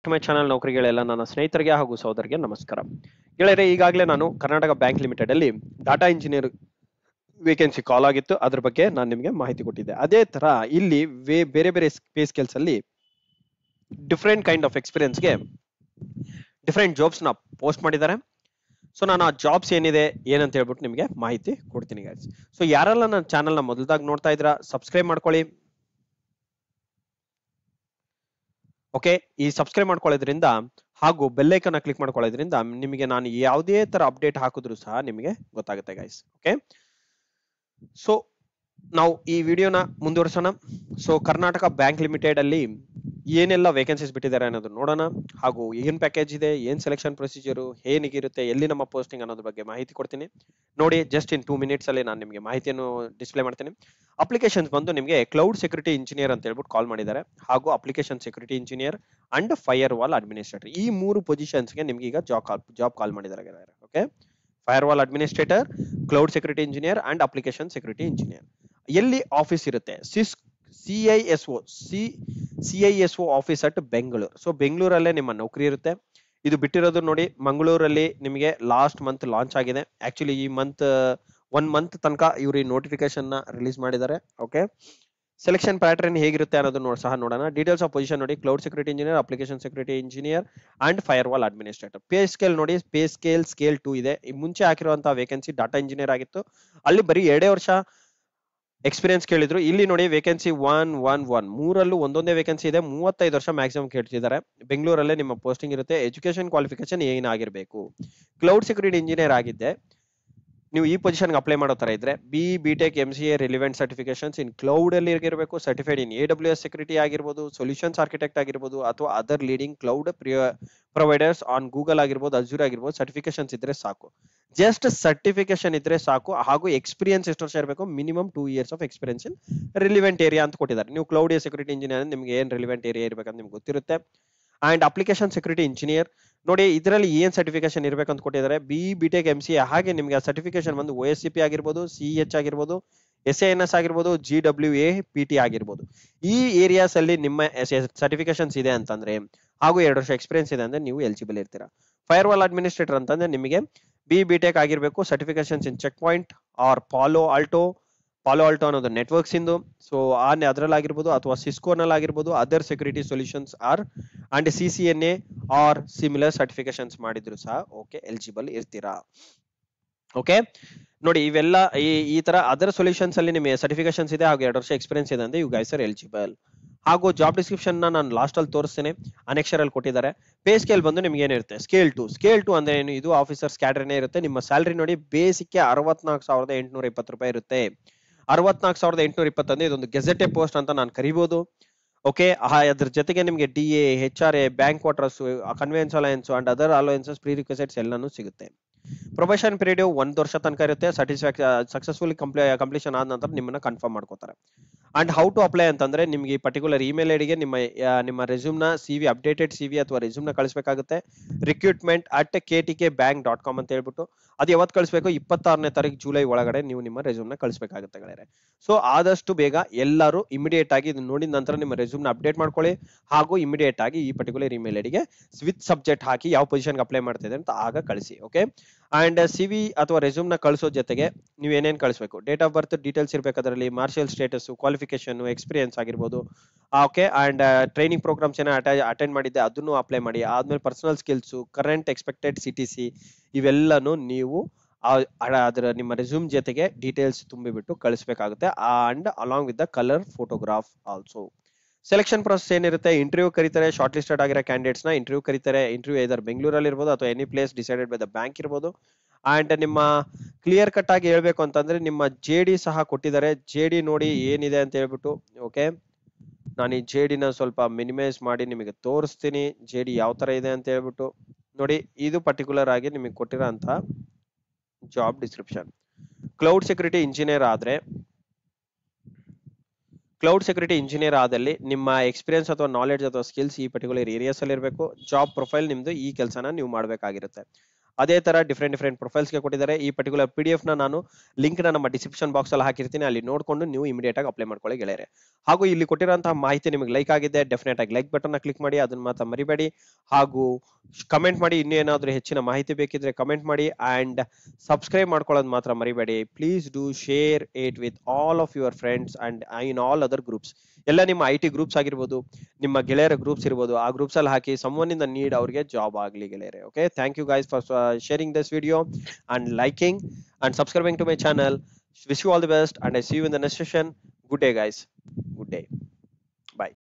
To my channel ನೌಕರಿಗಳೆಲ್ಲ ನನ್ನ ಸ್ನೇಹಿತರಿಗೆ ಹಾಗೂ ಸಹೋದರಿಗೆ ನಮಸ್ಕಾರ. ಗೆಳೆಯರೆ, ಈಗಾಗಲೇ ನಾನು ಕರ್ನಾಟಕ ಬ್ಯಾಂಕ್ ಲಿಮಿಟೆಡ್ ಅಲ್ಲಿ ಡಾಟಾ ಇಂಜಿನಿಯರ್ ವೇಕೆನ್ಸಿ ಕಾಲ್ ಆಗಿತ್ತು. ಅದ್ರ ಬಗ್ಗೆ ನಾನು ನಿಮಗೆ ಮಾಹಿತಿ ಕೊಟ್ಟಿದ್ದೆ. ಅದೇ ತರ ಇಲ್ಲಿ ಬೇರೆ ಬೇರೆ ಪೇ ಸ್ಕೇಲ್ಸ್ ಅಲ್ಲಿ ಡಿಫ್ರೆಂಟ್ ಕೈಂಡ್ ಆಫ್ ಎಕ್ಸ್ಪೀರಿಯನ್ಸ್ಗೆ ಡಿಫ್ರೆಂಟ್ ಜಾಬ್ಸ್ ನ ಪೋಸ್ಟ್ ಮಾಡಿದ್ದಾರೆ. ಸೊ ನಾನು ಆ ಜಾಬ್ಸ್ ಏನಿದೆ ಏನಂತ ಹೇಳ್ಬಿಟ್ಟು ನಿಮಗೆ ಮಾಹಿತಿ ಕೊಡ್ತೀನಿ ಗೈಸ್. ಸೊ ಯಾರೆಲ್ಲ ನನ್ನ ಚಾನಲ್ ನ ಮೊದಲಾಗಿ ನೋಡ್ತಾ ಇದ್ರ ಸಬ್ಸ್ಕ್ರೈಬ್ ಮಾಡ್ಕೊಳ್ಳಿ. ಓಕೆ, ಈ ಸಬ್ಸ್ಕ್ರೈಬ್ ಮಾಡ್ಕೊಳ್ಳೋದ್ರಿಂದ ಹಾಗೂ ಬೆಲ್ ಐಕಾನ್ ಕ್ಲಿಕ್ ಮಾಡ್ಕೊಳ್ಳೋದ್ರಿಂದ ನಿಮಗೆ ನಾನು ಯಾವುದೇ ತರ ಅಪ್ಡೇಟ್ ಹಾಕಿದ್ರು ಸಹ ನಿಮಗೆ ಗೊತ್ತಾಗುತ್ತೆ ಗೈಸ್. ಓಕೆ, ಸೊ ನಾವು ಈ ವಿಡಿಯೋನ ಮುಂದುವರಿಸೋಣ. ಸೊ ಕರ್ನಾಟಕ ಬ್ಯಾಂಕ್ ಲಿಮಿಟೆಡ್ ಅಲ್ಲಿ ಏನೆಲ್ಲ ವೇಕೆನ್ಸೀಸ್ ಬಿಟ್ಟಿದ್ದಾರೆ ಅನ್ನೋದು ನೋಡೋಣ, ಹಾಗೂ ಏನ್ ಪ್ಯಾಕೇಜ್ ಇದೆ, ಏನ್ ಸೆಲೆಕ್ಷನ್ ಪ್ರೊಸೀಜರ್ ಹೇಗಿರುತ್ತೆ, ಎಲ್ಲಿ ನಮ್ಮ ಪೋಸ್ಟಿಂಗ್ ಅನ್ನೋದ್ರ ಬಗ್ಗೆ ಮಾಹಿತಿ ಕೊಡ್ತೀನಿ. ನೋಡಿ, ಜಸ್ಟ್ ಇನ್ 2 minutes ಅಲ್ಲಿ ನಾನು ನಿಮಗೆ ಮಾಹಿತಿಯನ್ನು ಡಿಸ್ಪ್ಲೇ ಮಾಡ್ತೀನಿ. ಅಪ್ಲಿಕೇಶನ್ಸ್ ಬಂದು ನಿಮಗೆ ಕ್ಲೌಡ್ ಸೆಕ್ಯೂರಿಟಿ ಇಂಜಿನಿಯರ್ ಅಂತ ಹೇಳ್ಬಿಟ್ಟು ಕಾಲ್ ಮಾಡಿದ್ದಾರೆ, ಹಾಗೂ application security engineer and firewall administrator, ಈ 3 ಪೊಸಿಷನ್ಸ್ಗೆ ನಿಮ್ಗೆ ಈಗ ಜಾಬ್ ಕಾಲ್ ಮಾಡಿದ್ದಾರೆ. Okay, firewall administrator, cloud security engineer and application security engineer. ಎಲ್ಲಿ ಆಫೀಸ್ ಇರುತ್ತೆ? CISO office at Bengaluru. So ಬೆಂಗಳೂರಲ್ಲೇ ನಿಮ್ಮ ನೌಕರಿ ಇರುತ್ತೆ. ಇದು ಬಿಟ್ಟಿರೋದು ನೋಡಿ ಮಂಗಳೂರಲ್ಲಿ ನಿಮಗೆ ಲಾಸ್ಟ್ ಮಂತ್ ಲಾಂಚ್ ಆಗಿದೆ. ಆಕ್ಚುಲಿ ಈ ಮಂತ್ 1 month ತನಕ ಇವರು ಈ ನೋಟಿಫಿಕೇಶನ್ ನ ರಿಲೀಸ್ ಮಾಡಿದ್ದಾರೆ. ಓಕೆ, ಸೆಲೆಕ್ಷನ್ ಪ್ಯಾಟರ್ನ್ ಹೇಗಿರುತ್ತೆ ಅನ್ನೋದು ಸಹ ನೋಡೋಣ. ಡೀಟೇಲ್ಸ್ ಆಫ್ ಪೊಸಿಷನ್ ನೋಡಿ: cloud security engineer, application security engineer and firewall administrator. Pay scale ನೋಡಿ, ಪೇ ಸ್ಕೇಲ್ 2 ಇದೆ. ಈ ಮುಂಚೆ ಹಾಕಿರುವಂತಹ ವೇಕೆನ್ಸಿ ಡಾಟಾ ಇಂಜಿನಿಯರ್ ಆಗಿತ್ತು, ಅಲ್ಲಿ ಬರೀ 2 ವರ್ಷ ಎಕ್ಸ್ಪೀರಿಯನ್ಸ್ ಕೇಳಿದ್ರು. ಇಲ್ಲಿ ನೋಡಿ ವೇಕೆನ್ಸಿ 111 ಮೂರಲ್ಲೂ ಒಂದೊಂದೇ ವೇಕೆನ್ಸಿ ಇದೆ. 35 ವರ್ಷ ಮ್ಯಾಕ್ಸಿಮಮ್ ಕೇಳ್ತಿದ್ದಾರೆ. ಬೆಂಗಳೂರಲ್ಲೇ ನಿಮ್ಮ ಪೋಸ್ಟಿಂಗ್ ಇರುತ್ತೆ. ಎಜುಕೇಶನ್ ಕ್ವಾಲಿಫಿಕೇಶನ್ ಏನಾಗಿರ್ಬೇಕು? ಕ್ಲೌಡ್ ಸೆಕ್ಯೂರಿಟಿ ಇಂಜಿನಿಯರ್ ಆಗಿದ್ದೆ ನೀವು ಈ ಪೊಸಿಷನ್ಗೆ ಅಪ್ಲೈ ಮಾಡೋ ತರ ಇದ್ರೆ BTech MCA ರಿಲಿವೆಂಟ್ ಸರ್ಟಿಫಿಕೇಶನ್ಸ್ ಇನ್ ಕ್ಲೌಡ್ ಅಲ್ಲಿ ಇರಬೇಕು. ಸರ್ಟಿಫೈಡ್ ಇನ್ AWS ಸೆಕ್ಯೂರಿಟಿ ಆಗಿರ್ಬೋದು, ಸೊಲ್ಯೂಷನ್ಸ್ ಆರ್ಕಿಟೆಕ್ಟ್ ಆಗಿರ್ಬೋದು, ಅಥವಾ other leading cloud providers on Google ಆಗಿರ್ಬೋದು, ಅಜೂರ್ ಆಗಿರ್ಬೋದು. ಸರ್ಟಿಫಿಕೇಶನ್ಸ್ ಇದ್ರೆ ಸಾಕು, ಜಸ್ಟ್ ಸರ್ಟಿಫಿಕೇಶನ್ ಇದ್ರೆ ಸಾಕು. ಹಾಗೂ ಎಕ್ಸ್ಪೀರಿಯನ್ಸ್ ಎಷ್ಟು ವರ್ಷ ಇರಬೇಕು? Minimum 2 years of experience in relevant area ಅಂತ ಕೊಟ್ಟಿದ್ದಾರೆ. ನೀವು ಕ್ಲೌಡ್ ಸೆಕ್ಯೂರಿಟಿ ಇಂಜಿನಿಯರ್ ನಿಮ್ಗೆ ಏನ್ ರಿಲಿವೆಂಟ್ ಏರಿಯಾ ಇರ್ಬೇಕಂತ ನಿಮ್ಗೆ ಗೊತ್ತಿರುತ್ತೆ. ಅಂಡ್ ಅಪ್ಲಿಕೇಶನ್ ಸೆಕ್ಯೂರಿಟಿ ಇಂಜಿನಿಯರ್ ನೋಡಿ, ಇದರಲ್ಲಿ ಏನ್ ಸರ್ಟಿಫಿಕೇಶನ್ ಇರ್ಬೇಕಂತ ಕೊಟ್ಟಿದ್ದಾರೆ. BTech MCA, ಹಾಗೆ ನಿಮ್ಗೆ ಆ ಸರ್ಟಿಫಿಕೇಶನ್ ಬಂದು OSCP ಆಗಿರ್ಬೋದು, CH ಆಗಿರ್ಬೋದು, SAS ಆಗಿರ್ಬೋದು, GWA PT ಆಗಿರ್ಬೋದು. ಈ ಏರಿಯಾಸ್ ಅಲ್ಲಿ ನಿಮ್ಮ ಸರ್ಟಿಫಿಕೇಶನ್ಸ್ ಇದೆ ಅಂತಂದ್ರೆ ಹಾಗೂ 2 ವರ್ಷ ಎಕ್ಸ್ಪೀರಿಯನ್ಸ್ ಇದೆ ಅಂದ್ರೆ ನೀವು ಎಲಿಜಿಬಲ್ ಇರ್ತೀರಾ. ಫೈರ್ ವಾಲ್ ಅಡ್ಮಿನಿಸ್ಟ್ರೇಟರ್ ಅಂತಂದ್ರೆ ನಿಮಗೆ BTech ಆಗಿರ್ಬೇಕು, certifications in Check Point or Palo Alto ಅನ್ನೋದು ನೆಟ್ವರ್ಕ್ಸ್ ಇಂದು. ಸೊ ಅದ್ರಲ್ಲಿ ಆಗಿರ್ಬೋದು, ಅಥವಾ ಸಿಸ್ಕೋನಲ್ಲಿ ಆಗಿರ್ಬೋದು, other security solutions or and CCNA or similar certifications ಮಾಡಿದ್ರು ಸಹ ಓಕೆ ಎಲಿಜಿಬಲ್ ಇರ್ತೀರಾ. ಓಕೆ ನೋಡಿ, ಇವೆಲ್ಲ ಈ ತರ ಅದರ್ ಸೊಲ್ಯೂಷನ್ಸ್ ಅಲ್ಲಿ ನಿಮಗೆ ಸರ್ಟಿಫಿಕೇಶನ್ಸ್ ಇದೆ ಹಾಗೂ 2 ವರ್ಷ ಎಕ್ಸ್ಪೀರಿಯನ್ಸ್ ಇದೆ ಅಂದ್ರೆ ಯು ಗೈಸ್ ಆರ್ ಎಲಿಜಿಬಲ್. ಹಾಗೂ ಜಾಬ್ ಡಿಸ್ಕ್ರಿಪ್ಷನ್ ನಾನು ಲಾಸ್ಟ್ ಅಲ್ಲಿ ತೋರಿಸ್ತೇನೆ, ಅನೆಕ್ಷರ್ ಅಲ್ಲಿ ಕೊಟ್ಟಿದ್ದಾರೆ. ಪೇ ಸ್ಕೇಲ್ ಬಂದು ನಿಮ್ಗೆ ಏನಿರುತ್ತೆ? ಸ್ಕೇಲ್ 2 ಅಂದ್ರೆ ಏನು? ಇದು ಆಫೀಸರ್ಸ್ ಕ್ಯಾಡರ್ನೇ ಇರುತ್ತೆ. ನಿಮ್ಮ ಸ್ಯಾಲರಿ ನೋಡಿ, ಬೇಸಿಕ್ಗೆ 64,820 ರೂಪಾಯಿ ಇರುತ್ತೆ. 64,820 ಅಂದ್ರೆ ಇದೊಂದು ಗೆಜೆಟೆ ಪೋಸ್ಟ್ ಅಂತ ನಾನು ಕರಿಬಹುದು. ಓಕೆ, ಅದ್ರ ಜೊತೆಗೆ ನಿಮಗೆ DA, HRA, bank quarters, conveyance allowance and other allowances prerequisites ಎಲ್ಲಾನು ಸಿಗುತ್ತೆ. ಪ್ರೊಬೆಷನ್ ಪೀರಿಯಡ್ 1 ವರ್ಷ ತನಕ ಇರುತ್ತೆ. ಸಕ್ಸಸ್ಫುಲಿ ಕಂಪ್ಲೀಷನ್ ಆದ ನಂತರ ನಿಮ್ಮನ್ನ ಕನ್ಫರ್ಮ್ ಮಾಡ್ಕೋತಾರೆ. ಅಂಡ್ ಹೌ ಟು ಅಪ್ಲೈ ಅಂತಂದ್ರೆ ನಿಮ್ಗೆ ಈ ಪರ್ಟಿಕ್ಯುಲರ್ ಇಮೇಲ್ ಐಡಿಗೆ ನಿಮ್ಮ ರೆಸ್ಯೂಮ್ ನ ಅಪ್ಡೇಟೆಡ್ CV ಅಥವಾ ರೆಸ್ಯೂಮ್ ನ ಕಳಿಸಬೇಕಾಗುತ್ತೆ. recruitment@ktk.bank.com ಅಂತ ಹೇಳ್ಬಿಟ್ಟು ಅದು ಯಾವತ್ತು ಕಳಿಸಬೇಕು? 26ನೇ ತಾರೀಕು ಜುಲೈ ಒಳಗಡೆ ನೀವು ನಿಮ್ಮ ರೆಸ್ಯೂಮ್ ನ ಕಳಿಸಬೇಕಾಗುತ್ತೆ ಗೆಳೆಯರೆ. ಸೊ ಆದಷ್ಟು ಬೇಗ ಎಲ್ಲರೂ ಇಮಿಡಿಯೇಟ್ ಆಗಿ ಇದನ್ನ ನೋಡಿದ ನಂತರ ನಿಮ್ಮ ರೆಸ್ಯೂಮ್ ನ ಅಪ್ಡೇಟ್ ಮಾಡ್ಕೊಳ್ಳಿ, ಹಾಗೂ ಇಮಿಡಿಯೇಟ್ ಆಗಿ ಈ ಪರ್ಟಿಕ್ಯುಲರ್ ಇಮೇಲ್ ಐಡಿಗೆ ವಿತ್ ಸಬ್ಜೆಕ್ಟ್ ಹಾಕಿ ಯಾವ ಪೊಸಿಷನ್ಗೆ ಅಪ್ಲೈ ಮಾಡ್ತಿದೆ ಅಂತ ಆಗ ಕಳಿಸಿ. ಓಕೆ, ಅಂಡ್ CV ಅಥವಾ ರೆಸ್ಯೂಮ್ ನ ಕಳಿಸೋ ಜೊತೆಗೆ ನೀವು ಏನೇನ್ ಕಳಿಸಬೇಕು? ಡೇಟ್ ಆಫ್ ಬರ್ತ್ ಡೀಟೇಲ್ಸ್ ಇರ್ಬೇಕು, ಅದರಲ್ಲಿ ಮಾರ್ಷಿಯಲ್ ಸ್ಟೇಟಸ್, ಕ್ವಾಲಿಫಿಕೇಶನ್, ಎಕ್ಸ್ಪೀರಿಯನ್ಸ್ ಆಗಿರ್ಬೋದು. ಓಕೆ, ಅಂಡ್ ಟ್ರೈನಿಂಗ್ ಪ್ರೋಗ್ರಾಮ್ಸ್ ಏನೋ ಅಟೆಂಡ್ ಮಾಡಿದ್ದೆ ಅದನ್ನು ಅಪ್ಲೈ ಮಾಡಿ. ಆದ್ಮೇಲೆ personal skills, current expected CTC ಇವೆಲ್ಲನೂ ನೀವು ಅದರ ನಿಮ್ಮ ರೆಸ್ಯೂಮ್ ಜೊತೆಗೆ ಡೀಟೇಲ್ಸ್ ತುಂಬಿಬಿಟ್ಟು ಕಳಿಸಬೇಕಾಗುತ್ತೆ. And along with the colour photograph also. Selection process ಏನಿರುತ್ತೆ? ಇಂಟರ್ವ್ಯೂ ಕರೀತಾರೆ. ಶಾರ್ಟ್ ಲಿಸ್ಟೆಡ್ ಆಗಿರೋ ಕ್ಯಾಂಡಿಡೇಟ್ಸ್ ನ ಇಂಟರ್ವ್ಯೂ ಕರೀತಾರೆ. ಇಂಟರ್ವ್ಯೂ ಇದರ್ ಬೆಂಗಳೂರಲ್ಲಿ ಇರ್ಬೋದು ಅಥವಾ any place decided by the bank ಇರ್ಬೋದು. ಅಂಡ್ ನಿಮ್ಮ ಕ್ಲಿಯರ್ ಕಟ್ ಆಗಿ ಹೇಳ್ಬೇಕು ಅಂತಂದ್ರೆ ನಿಮ್ಮ JD ಸಹ ಕೊಟ್ಟಿದ್ದಾರೆ. JD ನೋಡಿ ಏನಿದೆ ಅಂತ ಹೇಳ್ಬಿಟ್ಟು. ಓಕೆ, ನಾನು ಈ JD ನ ಸ್ವಲ್ಪ ಮಿನಿಮೈಸ್ ಮಾಡಿ ನಿಮಗೆ ತೋರಿಸ್ತೀನಿ. JD ಯಾವ ತರ ಇದೆ ಅಂತ ಹೇಳ್ಬಿಟ್ಟು ನೋಡಿ. ಇದು ಪರ್ಟಿಕ್ಯುಲರ್ ಆಗಿ ನಿಮಗೆ ಕೊಟ್ಟಿರೋ ಅಂತ job description. Cloud security engineer ಆದಲ್ಲಿ ನಿಮ್ಮ ಎಕ್ಸ್ಪೀರಿಯನ್ಸ್ ಅಥವಾ ನಾಲೆಡ್ಜ್ ಅಥವಾ ಸ್ಕಿಲ್ಸ್ ಈ ಪರ್ಟಿಕ್ಯುಲರ್ ಏರಿಯಾಸ್ ಅಲ್ಲಿ ಇರಬೇಕು. ಜಾಬ್ ಪ್ರೊಫೈಲ್ ನಿಮ್ದು ಈ ಕೆಲಸನ ನೀವು ಮಾಡಬೇಕಾಗಿರುತ್ತೆ. ಅದೇ ತರ ಡಿಫ್ರೆಂಟ್ ಪ್ರೊಫೈಲ್ಸ್ ಗೆ ಕೊಟ್ಟಿದ್ದಾರೆ. ಈ ಪರ್ಟಿಕ್ಯುಲರ್ PDF ನ ನಾನು ಲಿಂಕ್ ನ ನಮ್ಮ ಡಿಸ್ಕ್ರಿಪ್ಷನ್ ಬಾಕ್ಸ್ ಅಲ್ಲಿ ಹಾಕಿರ್ತೀನಿ, ಅಲ್ಲಿ ನೋಡ್ಕೊಂಡು ನೀವು ಇಮಿಡಿಯೇಟ್ ಆಗಿ ಅಪ್ಲೈ ಮಾಡ್ಕೊಳ್ಳಿ ಗೆಳೆಯರೆ. ಹಾಗೂ ಇಲ್ಲಿ ಕೊಟ್ಟಿರುವಂತಹ ಮಾಹಿತಿ ನಿಮಗೆ ಲೈಕ್ ಆಗಿದೆ, ಡೆಫಿನೆಟ್ ಆಗಿ ಲೈಕ್ ಬಟನ್ ನ ಕ್ಲಿಕ್ ಮಾಡಿ, ಅದನ್ನ ಮಾತ್ರ ಮರಿಬೇಡಿ. ಹಾಗೂ ಕಮೆಂಟ್ ಮಾಡಿ, ಇನ್ನೇನಾದ್ರೂ ಹೆಚ್ಚಿನ ಮಾಹಿತಿ ಬೇಕಿದ್ರೆ ಕಮೆಂಟ್ ಮಾಡಿ, ಅಂಡ್ ಸಬ್ಸ್ಕ್ರೈಬ್ ಮಾಡ್ಕೊಳ್ಳೋದು ಮಾತ್ರ ಮರಿಬೇಡಿ. Please do share it with all of your friends and in all other groups. ಎಲ್ಲ ನಿಮ್ಮ IT ಗ್ರೂಪ್ಸ್ ಆಗಿರ್ಬೋದು, ನಿಮ್ಮ ಗೆಳೆಯರ ಗ್ರೂಪ್ಸ್ ಇರ್ಬೋದು, ಆ ಗ್ರೂಪ್ಸ್ ಅಲ್ಲಿ ಹಾಕಿ, ಸಮ್ವನ್ ಇನ್ ದ ನೀಡ್ ಅವ್ರಿಗೆ ಜಾಬ್ ಆಗ್ಲಿ ಗೆಳೆಯರೆ. Okay, thank you guys for sharing this video and liking and subscribing to my channel. Wish you all the best and I see you in the next session. Good day guys. Good day. Bye.